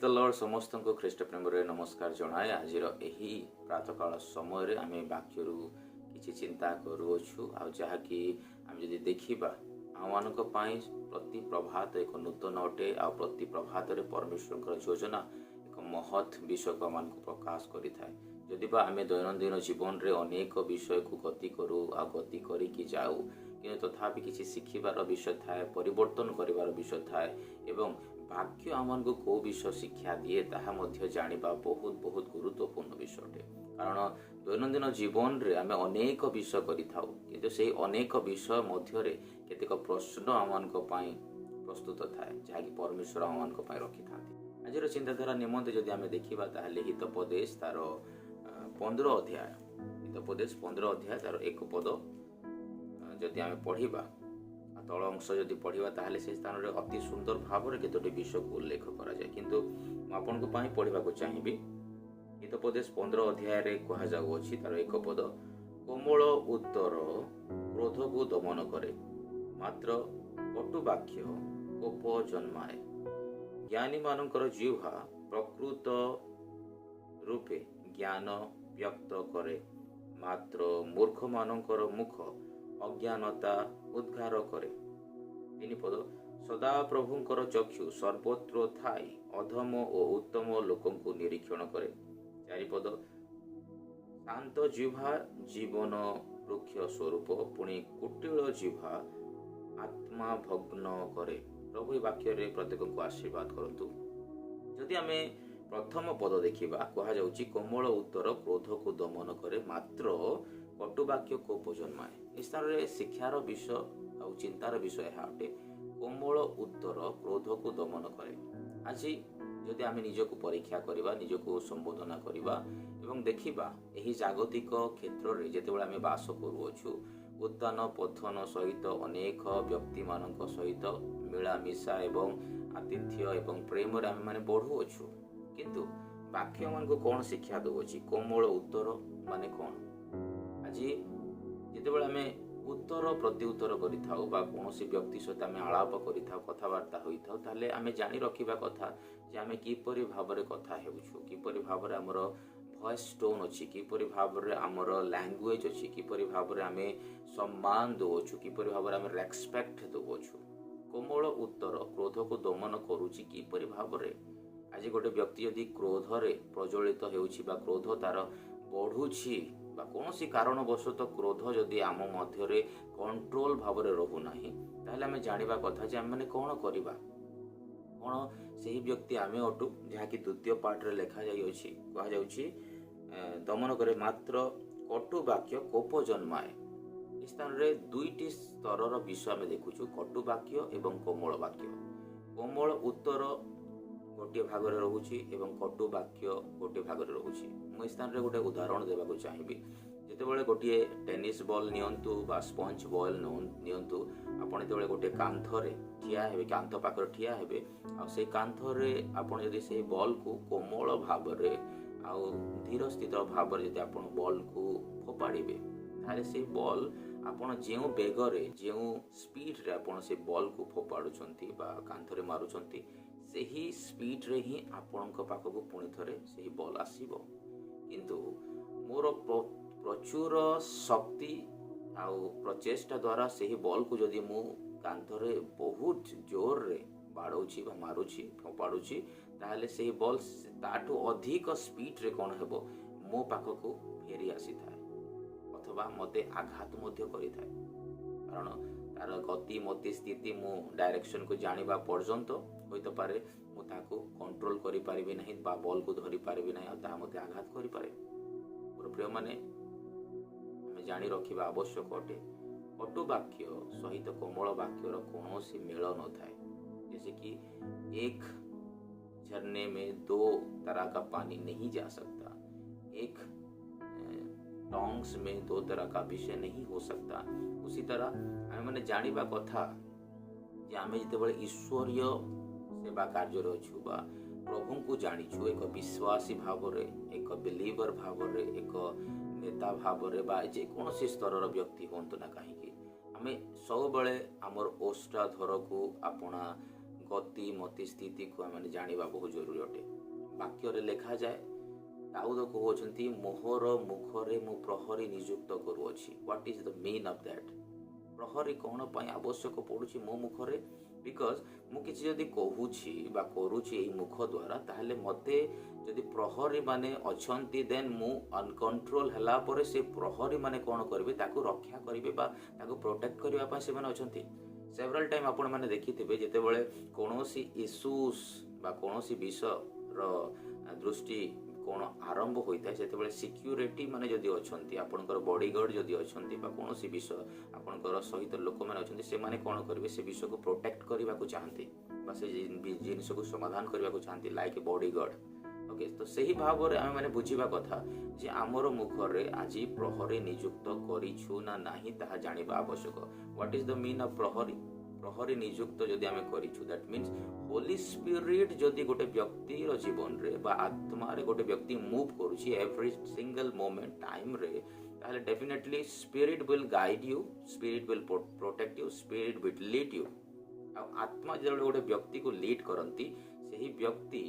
The Lord समस्त को ख्रीष्ट प्रेम नमस्कार जनाए आज प्रातकाल समय आम वाक्य किसी चिंता करुच्छू आ जहाँकि आम जब देखा आम प्रति प्रभात एक नूतन अटे आ प्रति प्रभात परमेश्वर योजना एक महत् विषय को आम प्रकाश करें जदि आम दैनंदिन जीवन में अनेक विषय को गति करूँ आ गति करी जाऊ कि तथापि किसी शिखिबार विषय थाए परिवर्तन करिवार विषय थाए एवं भाग्य आमन को कौ विषय शिक्षा दिए ताहा मध्य जानिबा बहुत बहुत गुरुत्वपूर्ण विषय कारण दैनंदिन जीवन रे आमे अनेक विषय करिथाउ किंतु से अनेक विषय मध्य रे केतेक प्रश्न आमन को पाई प्रस्तुत थाए जहाँकि परमेश्वर आमन को पाई रखि थांती आजिर चिंताधारा निमंते जदि आमे देखिबा ताहाले हितोपदेश तार 15 अध्याय हितोपदेश 15 अध्याय तार एक पद जदि आमे पढ़िबा तल अंश जदि पढ़ा ताहले से स्थान में अति सुंदर भाव में केतोटी विषय को उल्लेख करा जाए किंतु आपन को पढ़ा चाहिए हितोपदेश 15 अध्याय रे कहा जाउछि तार एक पद कोमल उत्तर क्रोध को दमन करे मात्र कटु वाक्य कोप जन्माए ज्ञानी मानकर जिह्वा प्रकृत रूपे ज्ञान व्यक्त करे मात्र मूर्ख मानकर मुख अज्ञानता उद्गार करे। 3 पद सदा प्रभुंकर चक्षु सर्वत्र थाई अधम और उत्तम लोकों को निरीक्षण करे। 4 पद शांत जिह्वा जीवन वृक्ष स्वरूप पुणी कुटिल जिह्वा आत्मा भग्न करे। प्रभु वाक्य रे प्रत्येक को आशीर्वाद करतु। जदि आमे प्रथम पद देखिबा कहा जाउछि कोमल उत्तर क्रोध को दमन करे मात्र कटु वाक्य कोप जन्माए। स्थान रे शिक्षार विषय आ चिंतार विषय है अटे कोमल उत्तर क्रोध को दमन करे। आज जदि आम निजक परीक्षा करवा निजक संबोधना करवा एवं देखिबा एही जागतिक क्षेत्र में जितेबाला आम बास करुअछु उद्यान पथन सहित अनेक व्यक्ति मानक सहित मिलामिशा एवं आतिथ्य एवं प्रेम आम मैंने बढ़ुअछु किंतु वाक्य मान को कौन शिक्षा दउछि कोमल उत्तर माने कौन। आज जितेबाला आम उत्तर प्रति उत्तर करिथाउ बा कोनोसी व्यक्ति सहित आम आलाप करिथाउ कथबार्ता होइथाउ ताले आम जानि रखिबा कथा जे आम किपरि भाबरे कथा हेउछु किपरि भाबरे हमर वॉइस टोन अछि किपरि भाबरे हमर लैंग्वेज अछि किपरि भाबरे आम सम्मान दउछु किपरि भाबरे आम रेस्पेक्ट दउछु। कोमल उत्तर क्रोध को दमन करूछि किपरि भाबरे। आज गोटे व्यक्ति यदि क्रोध रे प्रज्वलित हेउछि बा क्रोध तार बढ़ुछि बा कोनोसी कारणवशत क्रोध जदि आम मध्य कंट्रोल भाव में रहू नाही ताहले आमे जानिबा कथा जे आमे कोन करिबा कोन सही व्यक्ति आमे अटु जहाँकि द्वितीय पाठ रे लिखा जाई अछि कहा जाउछि दमन करे मात्र कटु वाक्य कोप जन्माए। स्थान रे दुईटी स्तरर विषय आमे देखुछु कटु वाक्य एवं कोमल वाक्य। कोमल उत्तर गोटे भाग में रोचे एवं कटु वाक्य गोटे भाग में रोचे। मु स्थान रे गोटे उदाहरण देवाक चाहिए जितेबाला गोटे टेनिस बॉल नियंतु बा स्पंज बॉल नियंतु आपण जो गोटे कांथरे ठिया हे कांथ पाखर ठिया हे आ से कांथरे आपण यदि से बॉल को कोमल भाव रे आ धीर स्थित भाव रे यदि आपण बॉल को फोपाड़िबे ताले से बॉल आपण जेउ बेगरे जेउ स्पीड रे आपण से बॉल को फोपाडुचंती बा कांथरे मारुचंती सही स्पीड रे ही आपण पाखक पुणी थे से बॉल आसीबो किंतु मोर प्रचुर शक्ति आउ प्रचेष्टा द्वारा से बॉल को जदि मु कांथरे बहुत जोर रे बाड़ौछि बा मारुछि फोपाडुछि ताहले से बॉल ताठू अधिक स्पीड रे कोन हेबो मो पाखक फेरी आसी थाए अथवा मते आघात मध्य करि थाए कारण तार गति मति स्थिति मु डायरेक्शन को जानिबा पर्यंत होइतो पारे मु ताको कंट्रोल करि पारिबि नाही बा बॉल को धरि पारिबि नाही आ ता मते आघात करि पारे। मोर प्रिय माने हमें जानि रखिबा आवश्यक अटे कटु वाक्य सहित कोमल वाक्यर कोनोसी मेल न थाए। जैसे कि एक झरने में 2 तरह का पानी नहीं जा सकता, एक टॉन्ग्स में 2 तरह का विषय नहीं हो सकता। उसी तरह हमें मैंने जानिबा कथा जे आमे जितेबाला ईश्वरीय सेवा कार्य अच्छु बा प्रभु को जानिछु एक विश्वासी भाव रे एक बिलीवर भाव रे एक नेता भाव रे बा जे कोनोसी स्तरर व्यक्ति होंतु ना कहीं आमे सब बेले आमर ओष्टा धर को अपना गति मति स्थिति को आम जाना बहुत जरूरी अटे। वाक्य लिखा जाए दाऊद कहते मोहर मुखरे मु प्रहरी नियुक्त करुअछि। What is the mean of that? प्रहरी कौन पाई आवश्यक पड़ुछि मो मुखरे? बिकज मु किछि जदि कहूछि बा करूछि एई मुख द्वारा ताहले मते जदि प्रहरी माने अछंती देन मु अनकंट्रोल हला परे से प्रहरी माने कौन करिवे ताकू रक्षा करिवे बा ताकू प्रोटेक्ट करिवा पा से माने अछंती। सेवरल टाइम आपण माने देखिथिबे जेतेबेले कोनोसी इश्यूज बा कोनोसी विषय रो दृष्टि कौन आरंभ होता है से सिक्यूरीटी माने जदि अच्छी आपंकर बॉडीगार्ड जदि अच्छी कौन विषय आपंकर सहित लोक मैंने अच्छे से माने कौन करेंगे से विषय को प्रोटेक्ट करने को चाहती से जिनस को समाधान करने को चाहती लाइक बॉडीगार्ड। ओके तो सही भाव में आम मैंने बुझा कथा जे आमर मुखरे आज प्रहरी नियुक्त करूँ ना नहीं ताहा जानिबा आवश्यक। What is the mean of प्रहरी? प्रहरी नियुक्त जदि आम करूँ दैट मीन्स होली स्पिरिट जदि गोटे व्यक्ति जीवन रे बा आत्मा रे गोटे व्यक्ति मूव करुछि एवरी सिंगल मोमेंट टाइम रे ताहले definitely spirit will guide you, spirit will protect you, spirit will lead you. आत्मा जो गोटे व्यक्ति को लीड करती सही व्यक्ति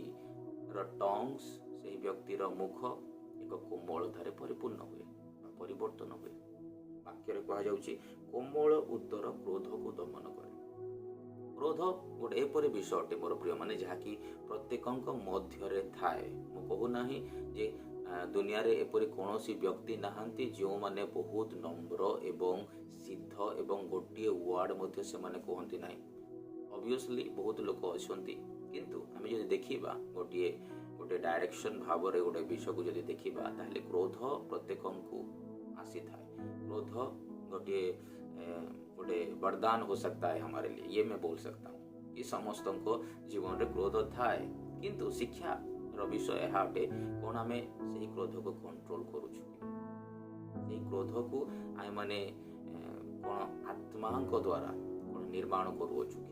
टंग्स सही व्यक्ति मुख एक कोमलतारे परिपूर्ण हुए परिवर्तन हुए। वाक्य कह जाउछि कोमल उत्तर क्रोध को दमन करे। क्रोध गोटे एपरी विषय अटे मोर प्रिय माने जहाँकि प्रत्येक मध्य थाए। मु कहूना जे दुनिया रे एपरी कौनसी व्यक्ति नहांती जो माने बहुत नम्र एवं सिद्ध एवं गोटे वर्ड मध्य से माने कहती ना। ऑब्वियसली बहुत लोक अच्छी किंतु आम जब देखा गोटे गोटे डायरेक्शन भाव रे गोटे विषय को जब देखा ताहले क्रोध प्रत्येक को आसी थाए। क्रोध गोटे गोटे वरदान हो सकता है हमारे लिए, ये मैं बोल सकता हूँ कि समस्त को जीवन रे क्रोध थाए किंतु शिक्षा विषय यह अटे कौन आम से क्रोध को कंट्रोल करुछु से क्रोध को आम माने कौन आत्मा द्वारा कौन निर्माण करुछु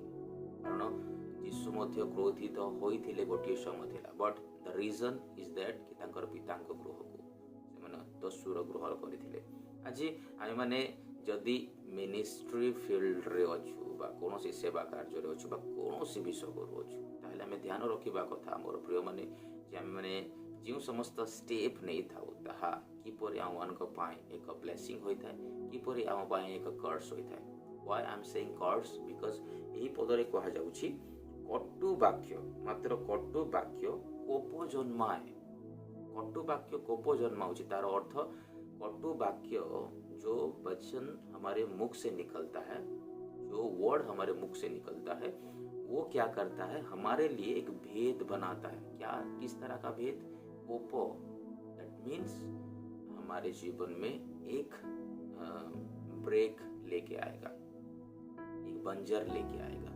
कारण यीशु मध्य क्रोधित होइथिले गोटे समय थिला but the reason is that कि तांकर पितांक गृह को से माने दस्युर ग्रहण करथिले। आज आम माने जदि मिनिस्ट्री फील्ड रे अच्छु बा कौन सेवा कार्य रे अच्छु बा कौन विषय करू अच्छु ताहले आम ध्यान रखा कथा मोर प्रिय माने जे आम माने जो समस्त स्टेप नहीं थाउ ताहा किपरि आम मानक पाए एक ब्लेसिंग होइथाय किपरि आम पाए एक कर्स होइथाय। Why I am saying curse because एही पदरे कहा जाउछि कटु वाक्य मात्र कटु वाक्य कोप जन्माए। कटु वाक्य कोप जन्माउछि तार अर्थ कटु वाक्य जो वचन हमारे मुख से निकलता है जो वर्ड हमारे मुख से निकलता है वो क्या करता है हमारे लिए एक भेद बनाता है। क्या किस तरह का भेद? कोपो दैट मीन्स हमारे जीवन में एक ब्रेक लेके आएगा, एक बंजर लेके आएगा।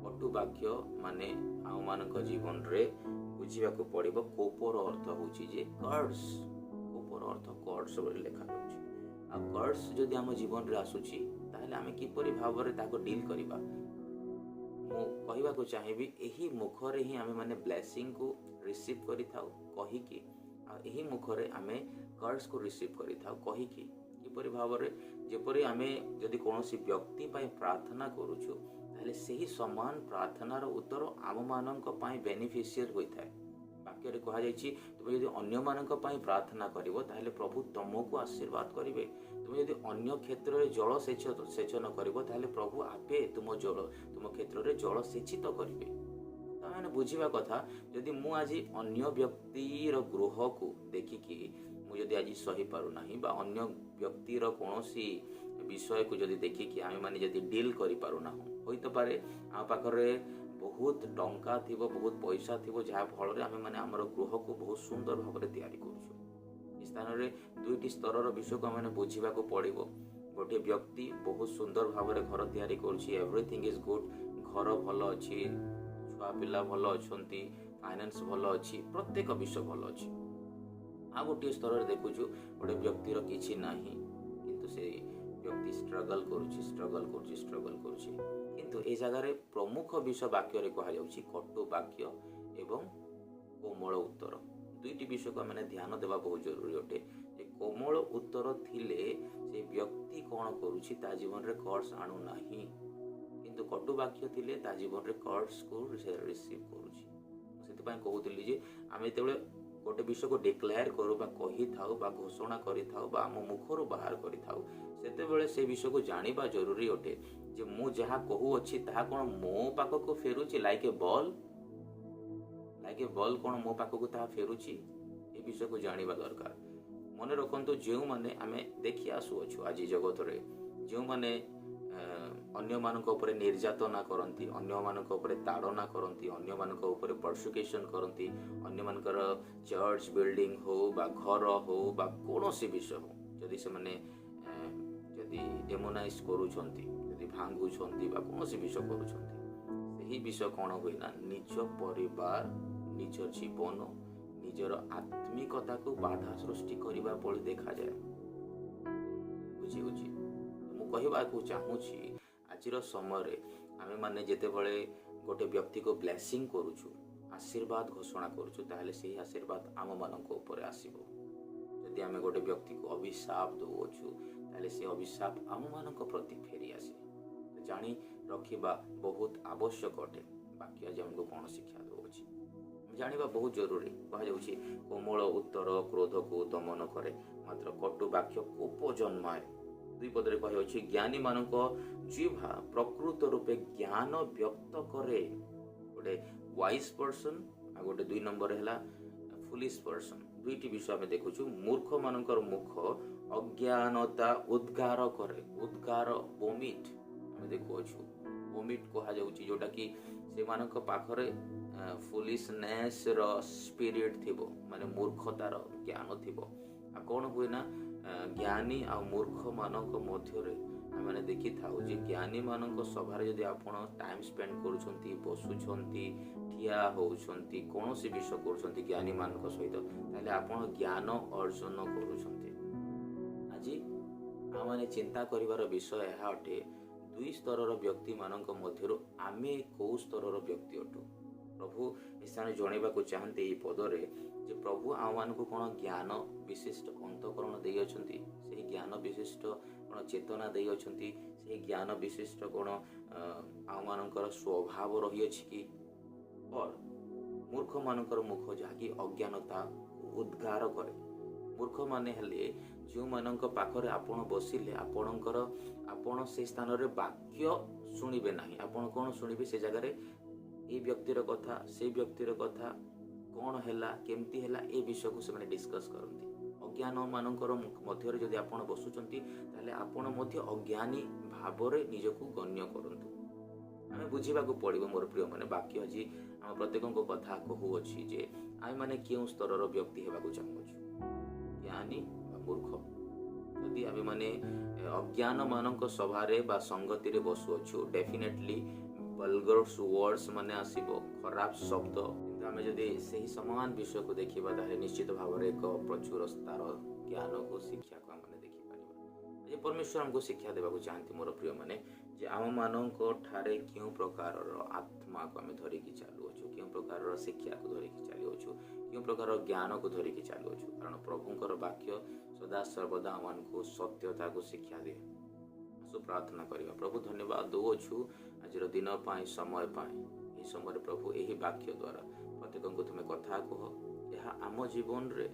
कटु वाक्य माने आम मानक जीवन रे बुझिबा को पड़िबो कोपर अर्थ होछि जे कर्स। कोपर अर्थ कर्स बोली लेखा जाउछि। आ कर्स जदि आम जीवन रे आसुछि ताहले आमे किपरि भाव रे ताको डील करिबा। मु कहिबा को चाहिबी एही मुखरे ही आमे माने ब्लेसिंग को रिसीव करि थाउ कहि कि आ एही मुखरे आमे कर्स को रिसीव करि थाउ कहि कि किपरि भाव रे जेपरि आमे जदि कोनोसी व्यक्ति पय प्रार्थना करूछु ताहले सही समान प्रार्थनार उत्तर आम मानक पय बेनिफिशियल होइथाय। वाक्य रे कहा जायछि तुमे यदि अन्य मानक पय प्रार्थना करिवो ताहले प्रभु तुमको आशीर्वाद करिवे। तुम यदि अन्य क्षेत्र में जल सेचन करिवो ताहले प्रभु आपे तुम क्षेत्र में जल सेचित करिवे। तो मैंने बुझिबा कथा यदि मु आज अन्य व्यक्तिर गृह को देखिकी मुझे आज सही पारु नाही बा अन्य व्यक्तिर कौनसी विषय को जदि देखिकी आमे माने जदि डील करि पारु ना होई तो पारे आ पाखरे बहुत टंका थिबो बहुत पैसा थिबो जहा फल रे आमे माने हमर गृह को बहुत सुंदर भाव में तैयारी करूछु। स्थान रे दुईटी स्तर विषय को आमे बुझिबा को पड़िबो। गोटे व्यक्ति बहुत सुंदर भाव में घर तैयारी करूछि एवरीथिंग इज गुड घर भल अछि छुआ पिला भल अछंती फाइनेंस भल अछि प्रत्येक विषय भल अछि। आ गोटे स्तर रे देखुछु गोटे व्यक्तिर किछि नाही किंतु से व्यक्ति स्ट्रगल करूछि किंतु ए जगह रे प्रमुख विषय वाक्य रे कहा जाउछि कटु वाक्य एवं कोमल उत्तर। दुईटी विषय को मैंने ध्यान देवा बहुत जरूरी अटे जे कोमल उत्तर थिले से व्यक्ति कौन करुछि ता जीवन रे कर्स आणु नाही किंतु कटु वाक्य थिले ता जीवन रे कर्ड्स को रिसीव करूची से कहूली जे आम जो गोटे विषय को डिक्लेयर करूँ कही था घोषणा करी था आम मुखर बाहर करी था सेते से विषय को जानिबा जरूरी अटे जे मु जहाँ कहूँगी ताहा कौन मो पाख को फेरुची लाइक ए बॉल कौन मो पाख को ताहा फेरुची ए विषय को जानिबा दरकार। मन रखु जो मैंने आम देखी आसुअछु आज जगत रे जो मैंने अन्य मानक ऊपर निर्यातना करती अन्य मानक ऊपर ताड़ना करती अन्य मानक ऊपर परसिक्यूशन करती अन्य मानकर चर्च बिल्डिंग हो बा घर हो बा कौनसी विषय हो जदि से माने जदि डेमोनाइज करूछंती जदि भांगुछंती बा कौनसी विषय करूछंती सही विषय कौन हुए ना निज परिवार निज जीवन निजर आत्मिकता को बाधा सृष्टि करने पड़ी देखा जाए बुझी बुझी कहवाक चाहूँगी आज समय आम मैंने जिते बड़े गोटे व्यक्ति को ब्लेसिंग करुचु आशीर्वाद घोषणा करुचु ताहले से आशीर्वाद आम मानक ऊपर आसीबो जदि आम गोटे व्यक्ति को अभिशाप दउछु ताहले से अभिशाप आम मानक प्रति फेरी आसे जानी रखिबा बहुत आवश्यक अटे बाकी आज हमको कौन शिक्षा दउछि जानिबा बहुत जरूरी कहा जाउछि कोमल उत्तर क्रोध को दमन करे मात्र कटु वाक्य कोप जन्माए दुई पदरे कही ज्ञानी मानक जीवा प्रकृत रूपे ज्ञान व्यक्त करे गोटे वाइज पर्सन आ गोटे दुई नंबर है फुलिश पर्सन दुईटी विषय आम देखुचु मूर्ख मानकर मुख अज्ञानता उद्गार करे उद्गार वोमिट आम देखुछु वोमिट कहा जाउछि जोटा कि से मानक पाखरे फुलिशनेस रो स्पिरिट थिबो माने मूर्खतार ज्ञान थिबो आ कोन हुए ना ज्ञानी आ मूर्ख मानक मध्यरे आमे देखि थाउ जे ज्ञानी मानक सभारे जदि आपण टाइम स्पेंड करूछंती बसुछंती ठिया होउछंती कोनोसी विषय करूछंती ज्ञानी मानक सहित ताले आपण ज्ञान अर्जन करूछंती आजि आमाने चिंता करिवार विषय एहा अटे दुई स्तरर व्यक्ति मानक मध्यरु आमे को स्तरर व्यक्ति अटु प्रभु स्थान जणेबाकू चाहते ये पदरे जे प्रभु आम को कौन ज्ञान विशिष्ट अंतकरण दे अछंती से ज्ञान विशिष्ट कौन चेतना दे अछंती से ज्ञान विशिष्ट कौन आम मानकर स्वभाव रही अछि कि और मूर्ख मानकर मुख जहाँकि अज्ञानता उद्गार करे मूर्ख माने हेले जो मानक पाखरे आपण बसिले आपणकर आपण से स्थान रे वाक्य सुनिबे नाही आपण कोन सुनिबे से जगह रे ए व्यक्तिर कथा से व्यक्तिर कथा कौन हैला केमती हैला ए विषय को से डिस्कस करती अज्ञान मानकर मध्य जदि आपण बसुचंती ताले आपण मध्य अज्ञानी भावरे निजको गण्य करंतु आमे बुझीबा को पड़िबो मोर प्रिय माने बाकी आज हम प्रत्येक कथा कहू अछि जे आइ माने केउ स्तरर व्यक्ति हेबा को चाहूछु ज्ञानी मूर्ख जदि आमे माने अज्ञान मानक सभारे बा संगति रे बसु अछु डेफिनेटली वल्गर्स वर्ड्स माने आसीबो खराब शब्द किंतु आमे जदि सही समान विषय को देखिबा ताले निश्चित भाव रे एक प्रचुर स्तर ज्ञान को शिक्षा को आमे देखि पारिबा जे परमेश्वर हमको शिक्षा देबा को चाहନ୍ତି मोर प्रिय माने जे आम मानक ठारे क्यों प्रकार आत्मा को आमे धरि कि चालू अछु क्यों प्रकार शिक्षा को धरि कि चालू अछु क्यों प्रकार ज्ञान को धरि कि चालू अछु कारण प्रभुंकर वाक्य सदा सर्वदा आमान को सत्यता को शिक्षा दे आसु प्रार्थना करिबा प्रभु धन्यवाद दउछु आज दिन पाई समय पाई ए समय प्रभु यही वाक्य द्वारा प्रत्येक को तुम कथा कह यह आम जीवन रे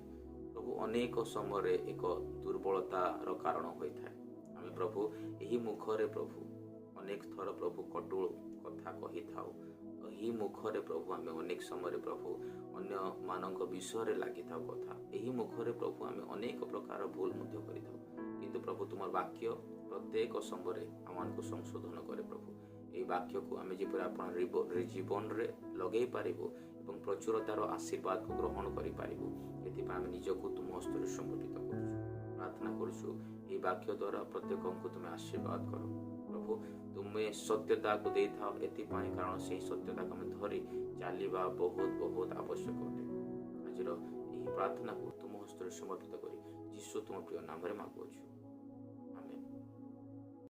प्रभु अनेक समय एक दुर्बलतार कारण होता है आम प्रभु यही मुखरे प्रभु अनेक थर प्रभु कटु कथा कही थाउ यही मुखरे प्रभु आम अनेक समय प्रभु अन्य मानक विषय लगी था कथा यही मुखरे प्रभु आम अनेक प्रकार भूल करि किंतु प्रभु तुम वाक्य प्रत्येक समय आम को संशोधन करे प्रभु ये वाक्य को आम जपर आप जीवन रे लगे पारिबो एवं प्रचुरतार आशीर्वाद को ग्रहण करि पारिबो एथिपा आम निजको तुम हस्ତରେ समर्पित करूछु प्रार्थना करूछु ये वाक्य द्वारा प्रत्येक को तुम आशीर्वाद करो प्रभु तुम्हें सत्यता को दे था एथिपाई कारण से सत्यता को आम धरी चलवा बहुत बहुत आवश्यक अटे आज प्रार्थना को तुम हस्ତରେ समर्पित करी यीशु तुम प्रिय नाम रे मागुछु।